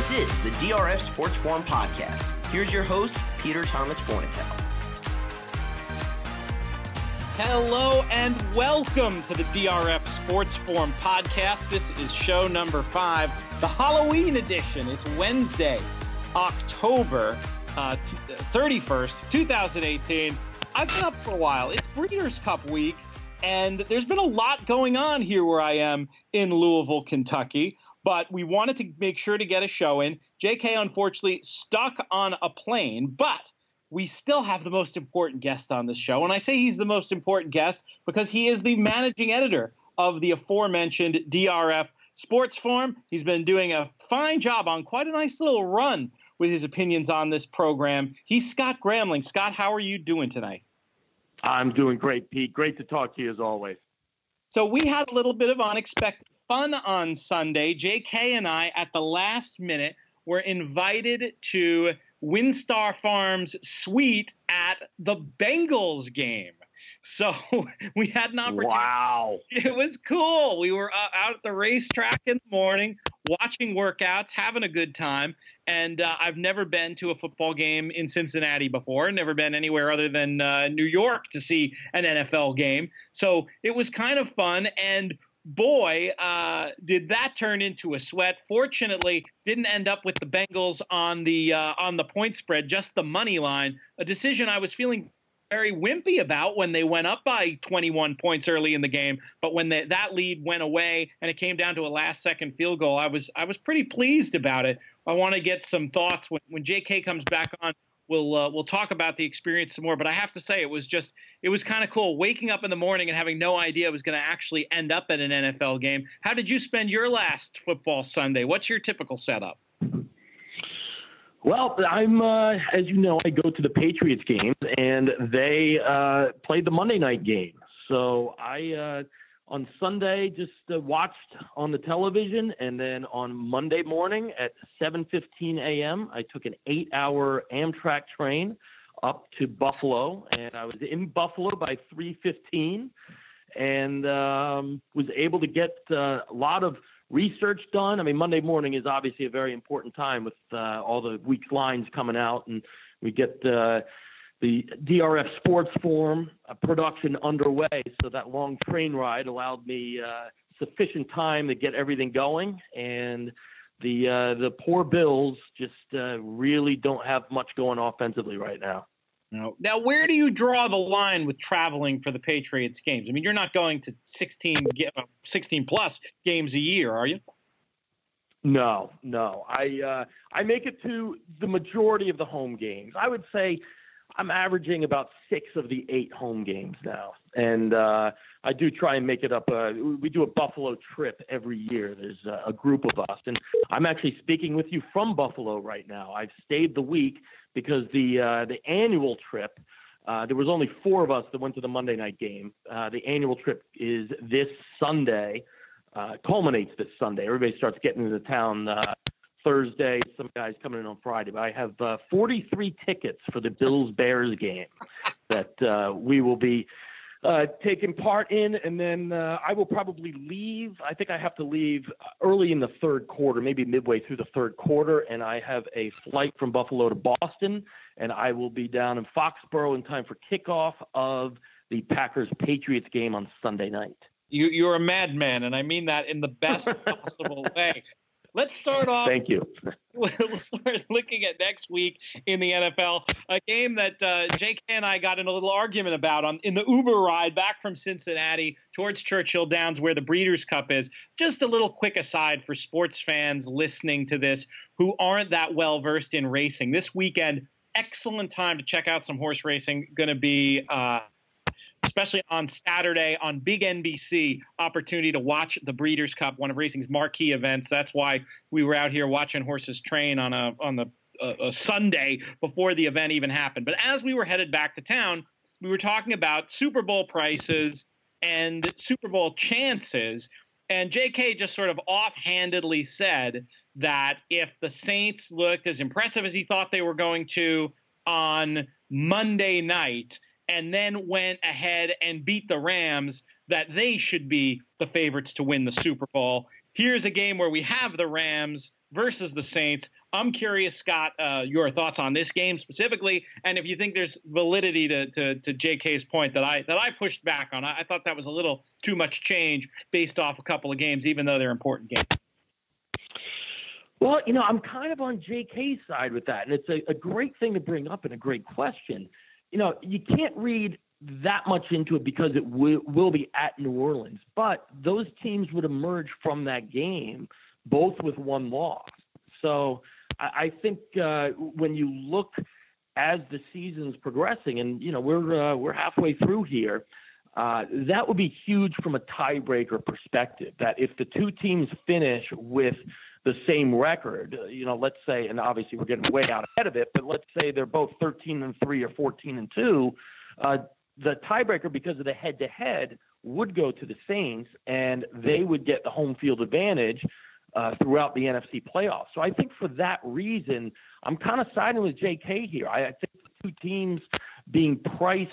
This is the DRF Sports Forum Podcast. Here's your host, Peter Thomas Fornatel. Hello and welcome to the DRF Sports Forum Podcast. This is show number 5, the Halloween edition. It's Wednesday, October 31st, 2018. I've been up for a while. It's Breeders' Cup week, and there's been a lot going on here where I am in Louisville, Kentucky. But we wanted to make sure to get a show in. JK, unfortunately, stuck on a plane, but we still have the most important guest on this show. And I say he's the most important guest because he is the managing editor of the aforementioned DRF Sports Forum. He's been doing a fine job on quite a nice little run with his opinions on this program. He's Scott Gramling. Scott, how are you doing tonight? I'm doing great, Pete. Great to talk to you as always. So we had a little bit of unexpected fun on Sunday. JK and I, at the last minute, were invited to WinStar Farms suite at the Bengals game. So we had an opportunity. Wow. It was cool. We were out at the racetrack in the morning, watching workouts, having a good time. And I've never been to a football game in Cincinnati before, never been anywhere other than New York to see an NFL game. So it was kind of fun. And boy, did that turn into a sweat. Fortunately, didn't end up with the Bengals on the point spread, just the money line, a decision I was feeling very wimpy about when they went up by 21 points early in the game. But when that lead went away and it came down to a last-second field goal, I was pretty pleased about it. I want to get some thoughts when JK comes back on. We'll talk about the experience some more, but I have to say it was kind of cool waking up in the morning and having no idea it was going to actually end up at an NFL game. How did you spend your last football Sunday? What's your typical setup? Well, I'm, as you know, I go to the Patriots games, and they played the Monday night game. So I, on Sunday, just watched on the television, and then on Monday morning at 7:15 a.m., I took an 8-hour Amtrak train up to Buffalo, and I was in Buffalo by 3:15, and was able to get a lot of research done. I mean, Monday morning is obviously a very important time with all the week's lines coming out, and we get the DRF Sports Forum production underway. So that long train ride allowed me sufficient time to get everything going. And the poor Bills just really don't have much going offensively right now. No. Now, where do you draw the line with traveling for the Patriots games? I mean, you're not going to 16 plus games a year, are you? No. I make it to the majority of the home games. I would say I'm averaging about 6 of the 8 home games now. And I do try and make it up. We do a Buffalo trip every year. There's a group of us. And I'm actually speaking with you from Buffalo right now. I've stayed the week because the annual trip, there was only 4 of us that went to the Monday night game. The annual trip is this Sunday, culminates this Sunday. Everybody starts getting into town Thursday, some guys coming in on Friday. But I have 43 tickets for the Bills-Bears game that we will be taking part in. And then I will probably leave. I think I have to leave early in the third quarter, maybe midway through the third quarter. And I have a flight from Buffalo to Boston. And I will be down in Foxborough in time for kickoff of the Packers-Patriots game on Sunday night. You're a madman, and I mean that in the best possible way. Let's start off. Thank you. We'll start looking at next week in the NFL, a game that JK and I got in a little argument about in the Uber ride back from Cincinnati towards Churchill Downs, where the Breeders' Cup is. Just a little quick aside for sports fans listening to this who aren't that well versed in racing. This weekend, excellent time to check out some horse racing. Going to be especially on Saturday on Big NBC, opportunity to watch the Breeders' Cup, one of racing's marquee events. That's why we were out here watching horses train on a Sunday before the event even happened. But as we were headed back to town, we were talking about Super Bowl prices and Super Bowl chances. And JK just sort of offhandedly said that if the Saints looked as impressive as he thought they were going to on Monday night, and then went ahead and beat the Rams, that they should be the favorites to win the Super Bowl. Here's a game where we have the Rams versus the Saints. I'm curious, Scott, your thoughts on this game specifically, and if you think there's validity to JK's point that I pushed back on. I thought that was a little too much change based off a couple of games, even though they're important games. Well, I'm kind of on JK's side with that, and it's a great thing to bring up and a great question. You can't read that much into it because it will be at New Orleans, but those teams would emerge from that game both with one loss. So I think when you look as the season's progressing, and we're halfway through here, that would be huge from a tiebreaker perspective. That if the two teams finish with the same record, let's say, and obviously we're getting way out ahead of it, but let's say they're both 13-3 or 14-2, the tiebreaker because of the head-to-head would go to the Saints, and they would get the home field advantage throughout the NFC playoffs. So I think for that reason, I'm kind of siding with JK here. I think the two teams being priced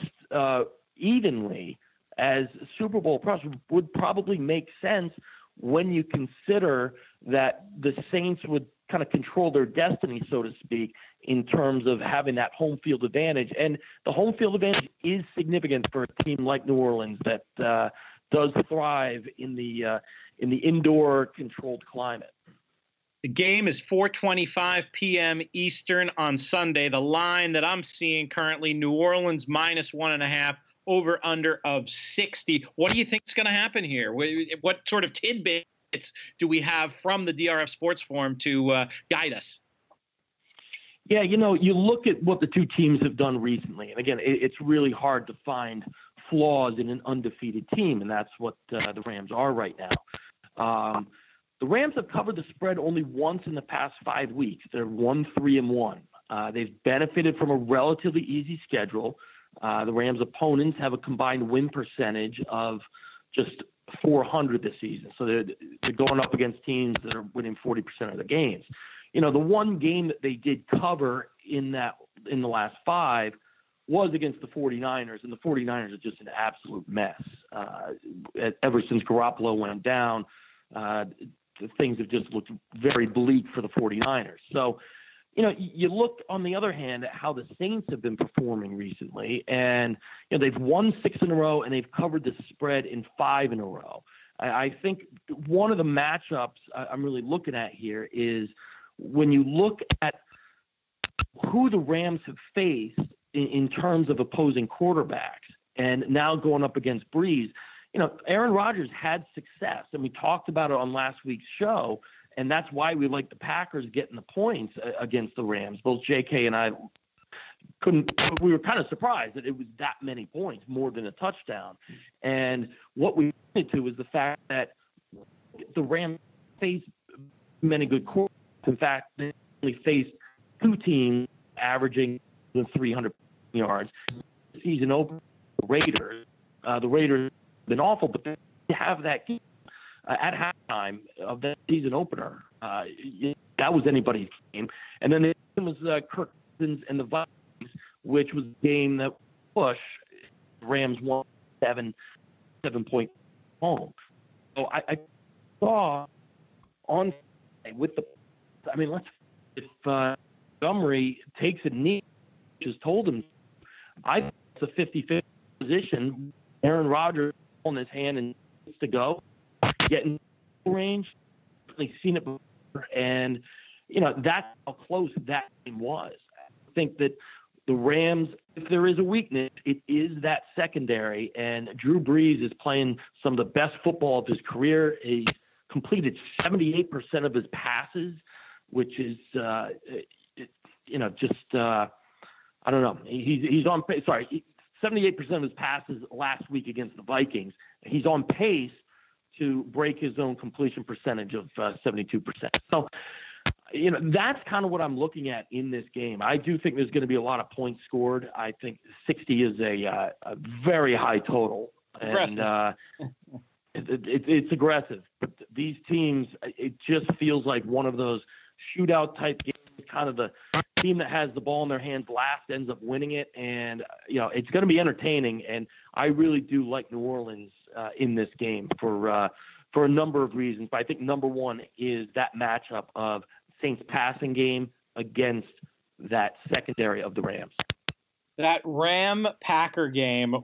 evenly as Super Bowl pros would probably make sense when you consider that the Saints would kind of control their destiny, so to speak, in terms of having that home field advantage. And the home field advantage is significant for a team like New Orleans that does thrive in the indoor controlled climate. The game is 4:25 p.m. Eastern on Sunday. The line that I'm seeing currently, New Orleans -1.5, over under of 60. What do you think is going to happen here? What sort of tidbits do we have from the DRF Sports Forum to guide us? Yeah, you look at what the two teams have done recently, and again, it's really hard to find flaws in an undefeated team, and that's what the Rams are right now. The Rams have covered the spread only once in the past 5 weeks. They're 1-3-1. They've benefited from a relatively easy schedule. The Rams' opponents have a combined win percentage of just 400 this season. So they're going up against teams that are winning 40% of the games. The one game that they did cover in the last 5 was against the 49ers, and the 49ers are just an absolute mess. Ever since Garoppolo went down, things have just looked very bleak for the 49ers. So, you look on the other hand at how the Saints have been performing recently, and they've won 6 in a row and they've covered the spread in 5 in a row. I think one of the matchups I'm really looking at here is when you look at who the Rams have faced in terms of opposing quarterbacks, and now going up against Breeze. Aaron Rodgers had success, and we talked about it on last week's show, and that's why we like the Packers getting the points against the Rams. Both JK and I we were kind of surprised that it was that many points, more than a touchdown. And what we pointed to was the fact that the Rams faced many good quarterbacks. In fact, they only faced 2 teams averaging than 300 yards. Season opener, the Raiders have been awful, but they have that game at halftime of that season opener. That was anybody's game. And then it was Kirk Cousins and the Vikings, which was a game that push Rams won 7-point home. So I saw on with the, if Montgomery takes a knee, just told him, I think it's a 50-50 position. Aaron Rodgers on his hand and needs to go, getting range. I've seen it before, and that's how close that game was. I think that the Rams, if there is a weakness, it is that secondary, and Drew Brees is playing some of the best football of his career. He's completed 78% of his passes, which is, I don't know. He's on pace. 78% of his passes last week against the Vikings. He's on pace to break his own completion percentage of 72%. So, that's kind of what I'm looking at in this game. I do think there's going to be a lot of points scored. I think 60 is a very high total. And it's aggressive. But these teams, it just feels like one of those shootout type games, kind of the team that has the ball in their hands last ends up winning it. And, it's going to be entertaining. And I really do like New Orleans in this game for a number of reasons. But I think number one is that matchup of Saints passing game against that secondary of the Rams. That Ram-Packer game,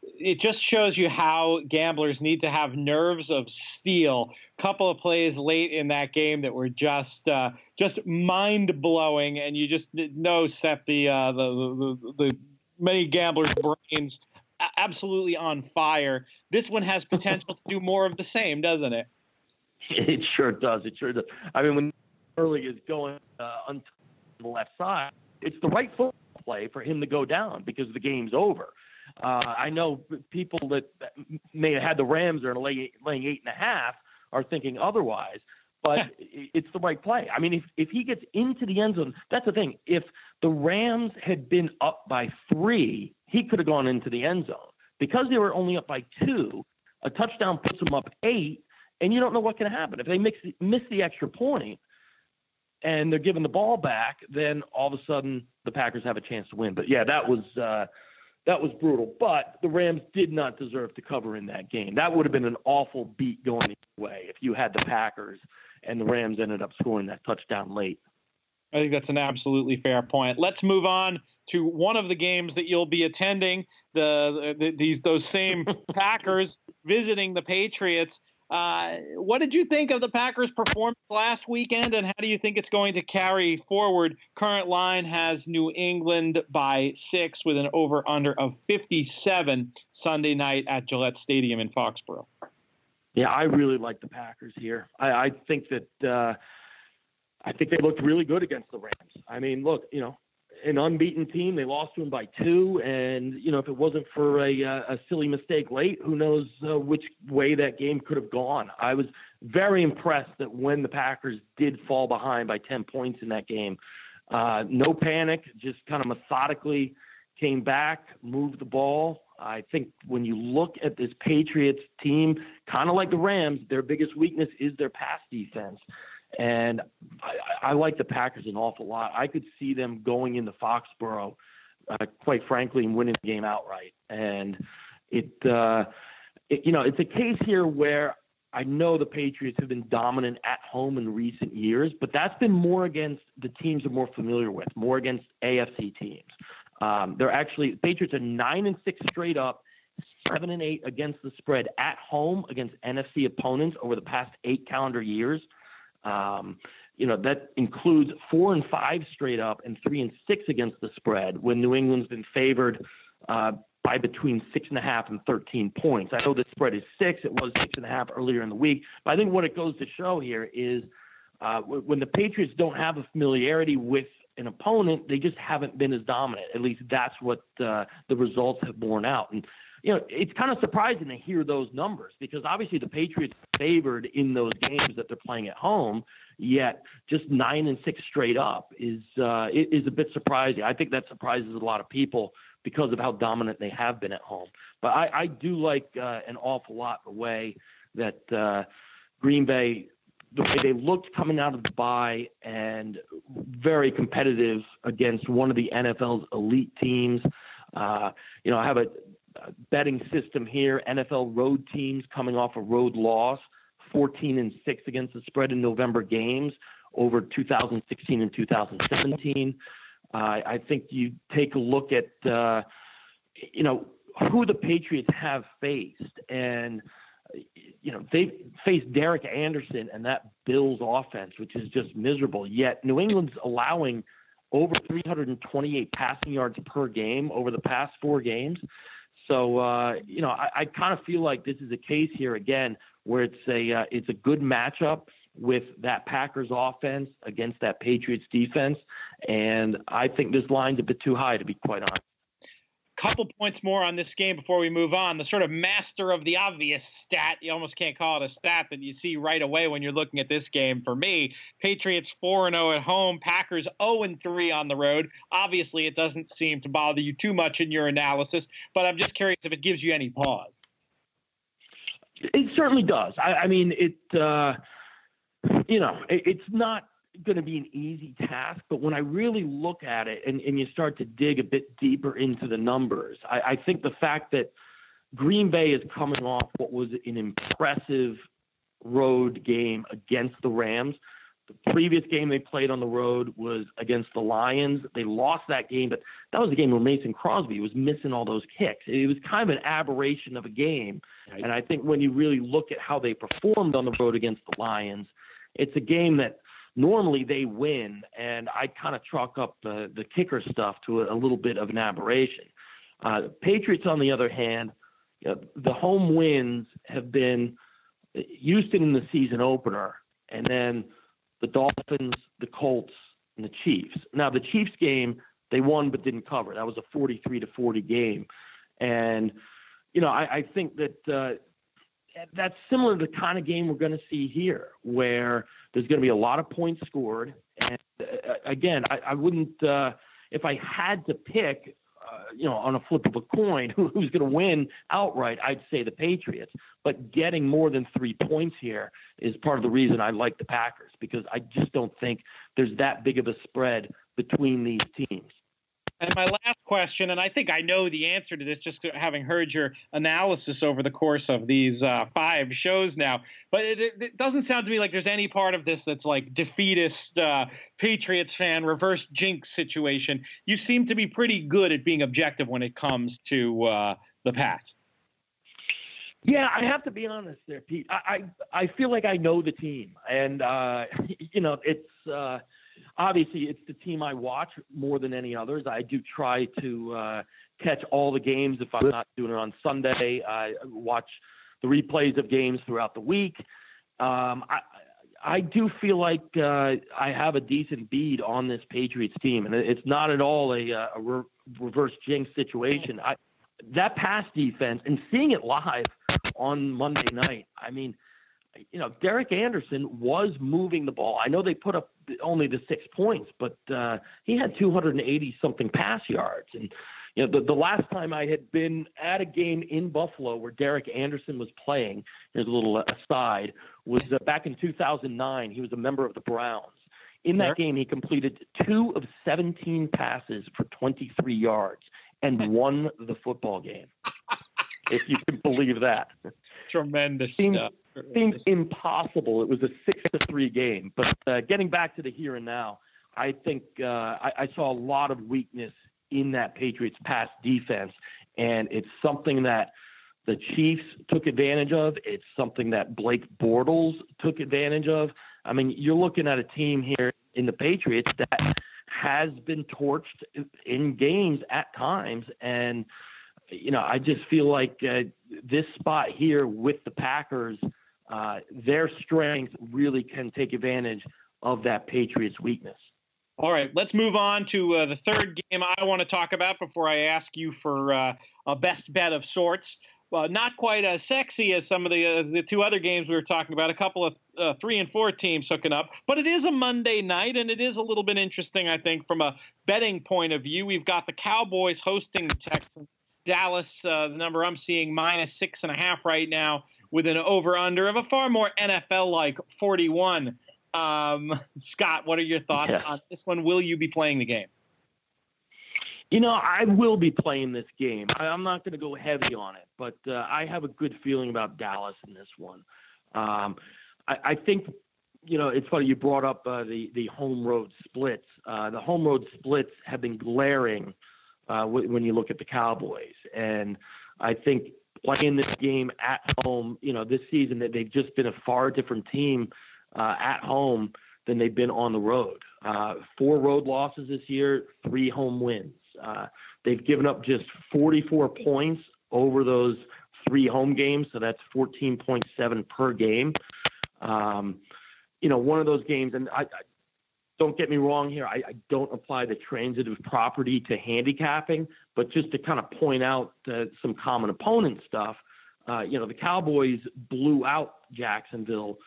it just shows you how gamblers need to have nerves of steel. A couple of plays late in that game that were just mind-blowing, and you just know set the many gamblers' brains absolutely on fire. This one has potential to do more of the same, doesn't it? It sure does. It sure does. I mean, when Gurley is going on the left side, it's the right foot play for him to go down because the game's over. I know people that may have had the Rams are laying 8.5 are thinking otherwise, but it's the right play. I mean, if he gets into the end zone, that's the thing. If the Rams had been up by 3, he could have gone into the end zone. Because they were only up by 2, a touchdown puts them up 8, and you don't know what can happen. If they miss the extra point and they're giving the ball back, then all of a sudden the Packers have a chance to win. But yeah, that was brutal. But the Rams did not deserve to cover in that game. That would have been an awful beat going either way if you had the Packers and the Rams ended up scoring that touchdown late. I think that's an absolutely fair point. Let's move on to one of the games that you'll be attending, those same Packers visiting the Patriots. What did you think of the Packers' performance last weekend, and how do you think it's going to carry forward? Current line has New England by 6 with an over-under of 57 Sunday night at Gillette Stadium in Foxborough. Yeah, I really like the Packers here. I think that I think they looked really good against the Rams. I mean, look, an unbeaten team. They lost to them by 2, and if it wasn't for a silly mistake late, who knows which way that game could have gone. I was very impressed that when the Packers did fall behind by 10 points in that game, no panic, just kind of methodically came back, moved the ball. I think when you look at this Patriots team, kind of like the Rams, their biggest weakness is their pass defense. And I like the Packers an awful lot. I could see them going into Foxborough, quite frankly, and winning the game outright. And it's a case here where I know the Patriots have been dominant at home in recent years, but that's been more against the teams they're more familiar with, more against AFC teams. Patriots are 9-6 straight up, 7-8 against the spread at home against NFC opponents over the past 8 calendar years. That includes 4-5 straight up and 3-6 against the spread when New England's been favored by between 6.5 and 13 points. I know the spread is 6. It was 6.5 earlier in the week. But I think what it goes to show here is when the Patriots don't have a familiarity with an opponent, they just haven't been as dominant. At least that's what the results have borne out. And it's kind of surprising to hear those numbers because obviously the Patriots favored in those games that they're playing at home, yet just 9-6 straight up is a bit surprising. I think that surprises a lot of people because of how dominant they have been at home. But I do like an awful lot the way that Green Bay, the way they looked coming out of the bye and very competitive against one of the NFL's elite teams. I have a betting system here. NFL road teams coming off a road loss, 14-6 against the spread in November games over 2016 and 2017. I think you take a look at, who the Patriots have faced. And, they faced Derek Anderson and that Bills offense, which is just miserable. Yet New England's allowing over 328 passing yards per game over the past 4 games. So, I kind of feel like this is a case here again where it's a good matchup with that Packers offense against that Patriots defense. And I think this line's a bit too high, to be quite honest. Couple points more on this game before we move on. The sort of master of the obvious stat, you almost can't call it a stat, that you see right away when you're looking at this game. For me, Patriots 4-0 at home, Packers 0-3 on the road. Obviously, it doesn't seem to bother you too much in your analysis, but I'm just curious if it gives you any pause. It certainly does. I mean, it's not going to be an easy task, but when I really look at it and you start to dig a bit deeper into the numbers, I think the fact that Green Bay is coming off what was an impressive road game against the Rams. The previous game they played on the road was against the Lions. They lost that game, but that was a game where Mason Crosby was missing all those kicks. It was kind of an aberration of a game. Right. And I think when you really look at how they performed on the road against the Lions, it's a game that normally they win, and I kind of chalk up the kicker stuff to a little bit of an aberration. The Patriots, on the other hand, the home wins have been Houston in the season opener, and then the Dolphins, the Colts, and the Chiefs. Now, the Chiefs game, they won but didn't cover. That was a 43-40 game. And, I think that that's similar to the kind of game we're going to see here, where there's going to be a lot of points scored. And, again, I wouldn't if I had to pick, on a flip of a coin, who's going to win outright, I'd say the Patriots. But getting more than 3 points here is part of the reason I like the Packers, because I just don't think there's that big of a spread between these teams. And my last question, and I think I know the answer to this just having heard your analysis over the course of these 5 shows now, but it doesn't sound to me like there's any part of this that's like defeatist Patriots fan reverse jinx situation. You seem to be pretty good at being objective when it comes to the Pats. Yeah, I have to be honest there, Pete. I feel like I know the team, and it's obviously it's the team I watch more than any others. I do try to catch all the games if I'm not doing it on Sunday. I watch the replays of games throughout the week. I do feel like I have a decent bead on this Patriots team, and it's not at all a reverse jinx situation. That pass defense, and seeing it live on Monday night, I mean, Derek Anderson was moving the ball. I know they put up only the 6 points, but he had 280-something pass yards. And, the last time I had been at a game in Buffalo where Derek Anderson was playing, here's a little aside, was back in 2009. He was a member of the Browns. In that game, he completed 2 of 17 passes for 23 yards and won the football game. If you can believe that. Tremendous seems stuff. Impossible. It was a 6-3 game. But getting back to the here and now, I think I saw a lot of weakness in that Patriots pass defense, and it's something that the Chiefs took advantage of. It's something that Blake Bortles took advantage of. I mean, you're looking at a team here in the Patriots that has been torched in games at times, and I just feel like this spot here with the Packers, their strength really can take advantage of that Patriots weakness. All right, let's move on to the third game I want to talk about before I ask you for a best bet of sorts. Not quite as sexy as some of the 2 other games we were talking about, a couple of 3 and 4 teams hooking up. But it is a Monday night, and it is a little bit interesting, I think, from a betting point of view. We've got the Cowboys hosting the Texans. Dallas, the number I'm seeing, -6.5 right now, with an over-under of a far more NFL-like 41. Scott, what are your thoughts on this one? Will you be playing the game? I will be playing this game. I'm not going to go heavy on it, but I have a good feeling about Dallas in this one. I think, it's funny you brought up the home-road splits. The home-road splits have been glaring when you look at the Cowboys. And I think playing this game at home, this season, that they've just been a far different team at home than they've been on the road. 4 road losses this year, 3 home wins. They've given up just 44 points over those 3 home games, so that's 14.7 per game. One of those games, and I don't get me wrong here, I don't apply the transitive property to handicapping, but just to kind of point out some common opponent stuff, the Cowboys blew out Jacksonville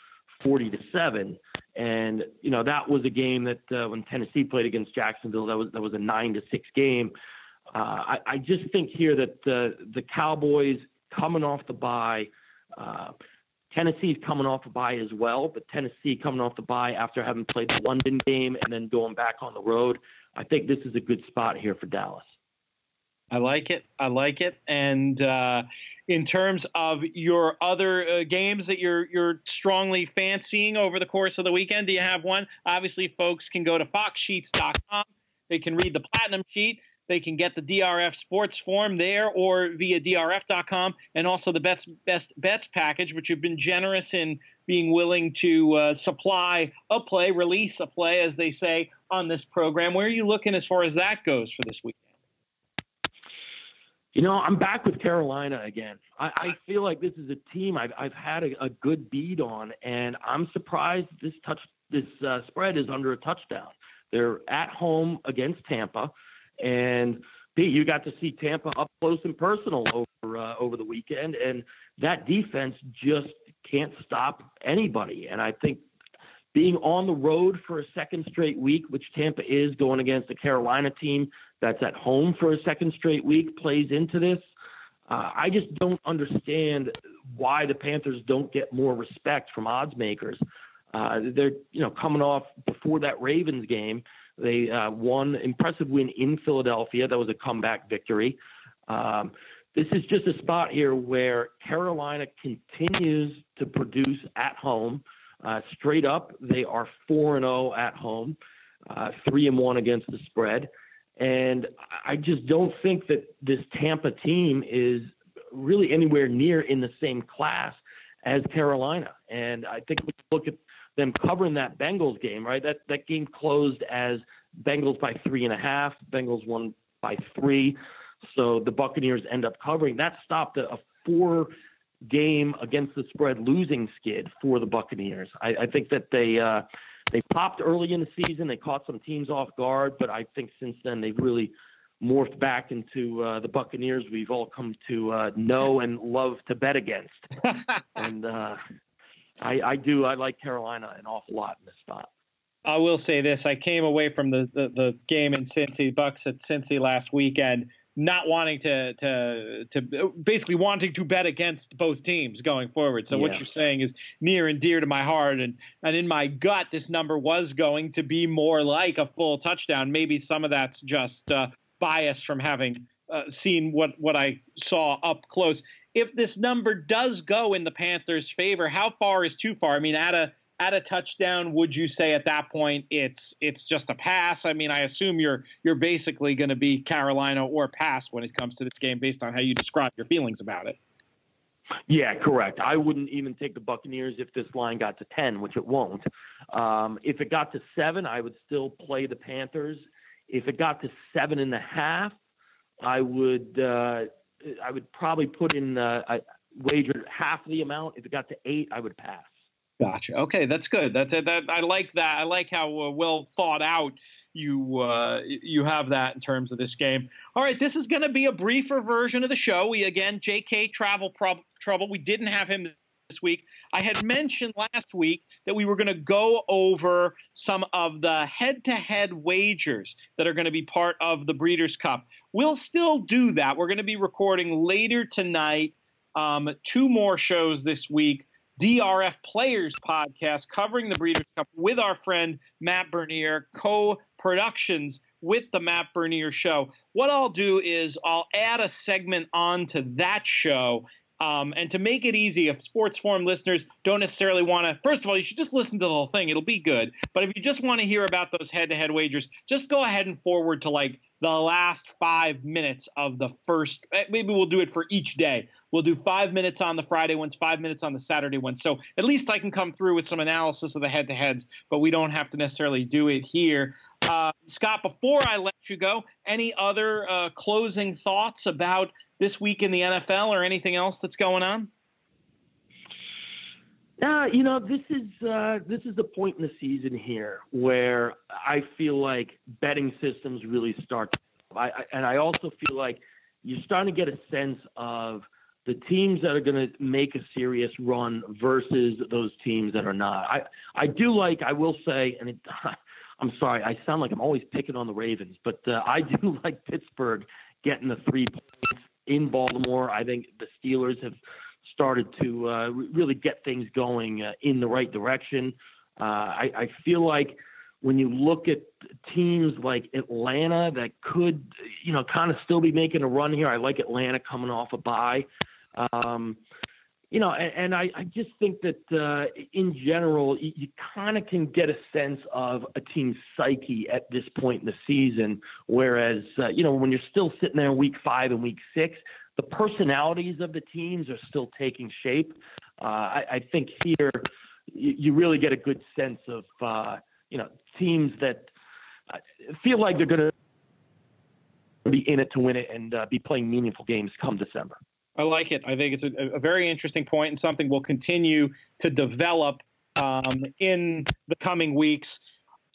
40-7. And, that was a game that when Tennessee played against Jacksonville, that was a 9-6 game. I just think here that the Cowboys coming off the bye, Tennessee's coming off a bye as well, but Tennessee coming off the bye after having played the London game and then going back on the road, I think this is a good spot here for Dallas. I like it. And, in terms of your other games that you're strongly fancying over the course of the weekend? Do you have one? Obviously, folks can go to foxsheets.com. They can read the Platinum Sheet. They can get the DRF sports form there or via DRF.com, and also the best bets package, which you've been generous in being willing to supply a play, release a play, as they say on this program. Where are you looking as far as that goes for this weekend? I'm back with Carolina again. I feel like this is a team I've had a good bead on, and I'm surprised this spread is under a touchdown. They're at home against Tampa. And Pete, you got to see Tampa up close and personal over the weekend, and that defense just can't stop anybody. And I think being on the road for a second straight week, which Tampa is, going against a Carolina team that's at home for a second straight week, plays into this. I just don't understand why the Panthers don't get more respect from odds makers. They're coming off before that Ravens game. They won impressive win in Philadelphia. That was a comeback victory. This is just a spot here where Carolina continues to produce at home. Straight up, they are 4-0 at home, 3-1 against the spread. And I just don't think that this Tampa team is really anywhere near in the same class as Carolina. And I think we look at them covering that Bengals game, right? That game closed as Bengals by 3.5. Bengals won by 3. So the Buccaneers end up covering. That stopped a 4-game against the spread losing skid for the Buccaneers. I think that they popped early in the season. They caught some teams off guard, but I think since then they've really morphed back into the Buccaneers we've all come to know and love to bet against. And I like Carolina an awful lot in this spot. I will say this. I came away from the game in Cincy, Bucks at Cincy last weekend, not wanting to basically wanting to bet against both teams going forward. So what you're saying is near and dear to my heart. And in my gut, this number was going to be more like a full touchdown. Maybe some of that's just bias from having seen what I saw up close. If this number does go in the Panthers' favor, how far is too far? I mean, at a touchdown, would you say at that point it's just a pass? I mean, I assume you're basically going to be Carolina or pass when it comes to this game based on how you describe your feelings about it. Yeah, correct. I wouldn't even take the Buccaneers if this line got to 10, which it won't. If it got to 7, I would still play the Panthers. If it got to 7.5, I would probably put in a wager half the amount. If it got to 8, I would pass. Gotcha. Okay, that's good. That I like that. I like how well thought out you have that in terms of this game. All right, this is going to be a briefer version of the show. JK travel trouble. We didn't have him this week. I had mentioned last week that we were going to go over some of the head-to-head wagers that are going to be part of the Breeders' Cup. We'll still do that. We're going to be recording later tonight 2 more shows this week. DRF Players podcast covering the Breeders' Cup with our friend Matt Bernier, co-productions with the Matt Bernier Show. What I'll do is I'll add a segment onto that show. And to make it easy, if Sports Forum listeners don't necessarily want to, first of all, you should just listen to the whole thing. It'll be good. But if you just want to hear about those head-to-head wagers, just go ahead and forward to like the last 5 minutes of the first. Maybe we'll do it for each day. We'll do 5 minutes on the Friday ones, 5 minutes on the Saturday ones. So at least I can come through with some analysis of the head-to-heads, but we don't have to necessarily do it here. Scott, before I let you go, any other closing thoughts about this week in the NFL or anything else that's going on? This is the point in the season here where I feel like betting systems really start. And I also feel like you're starting to get a sense of the teams that are going to make a serious run versus those teams that are not. I will say, and I'm sorry, I sound like I'm always picking on the Ravens, but I do like Pittsburgh getting the 3 points in Baltimore. I think the Steelers have started to really get things going in the right direction. I feel like when you look at teams like Atlanta that could, kind of still be making a run here, I like Atlanta coming off a bye. And I just think that in general, you kind of can get a sense of a team's psyche at this point in the season. Whereas, when you're still sitting there in week 5 and week 6, the personalities of the teams are still taking shape. I think here you really get a good sense of, teams that feel like they're going to be in it to win it and be playing meaningful games come December. I like it. I think it's a very interesting point and something we'll continue to develop in the coming weeks.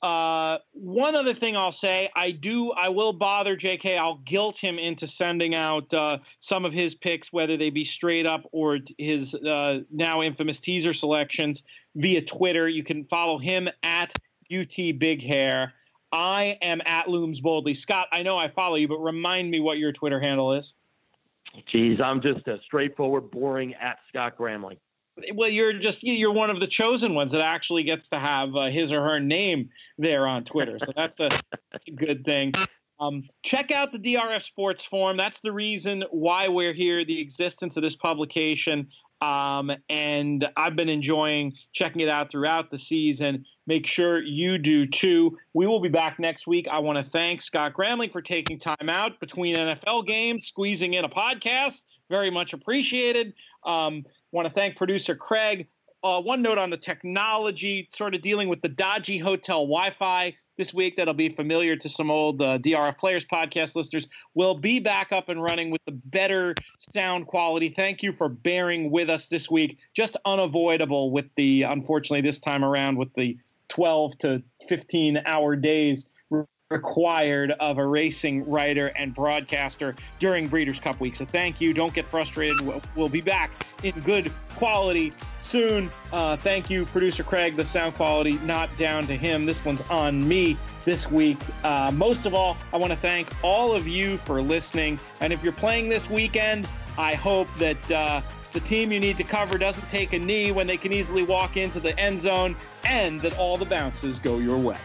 One other thing I'll say, I will bother JK. I'll guilt him into sending out some of his picks, whether they be straight up or his now infamous teaser selections via Twitter. You can follow him at UT Big Hair. I am at Looms Boldly. Scott, I know I follow you, but remind me what your Twitter handle is. Geez, I'm just a straightforward, boring at Scott Gramling. Well, you're one of the chosen ones that actually gets to have his or her name there on Twitter. So that's a good thing. Check out the DRF Sports Forum. That's the reason why we're here, the existence of this publication. And I've been enjoying checking it out throughout the season. Make sure you do too. We will be back next week. I want to thank Scott Gramling for taking time out between NFL games, squeezing in a podcast. Very much appreciated. Want to thank producer Craig. One note on the technology, sort of dealing with the dodgy hotel Wi-Fi this week that'll be familiar to some old DRF Players podcast listeners. We'll be back up and running with the better sound quality. Thank you for bearing with us this week. Just unavoidable with the, unfortunately this time around, with the 12 to 15 hour days required of a racing writer and broadcaster during Breeders' Cup week. So thank you. Don't get frustrated. We'll be back in good quality soon. Thank you, producer Craig. The sound quality not down to him. This one's on me this week. Most of all, I want to thank all of you for listening. And if you're playing this weekend, I hope that the team you need to cover doesn't take a knee when they can easily walk into the end zone, and that all the bounces go your way.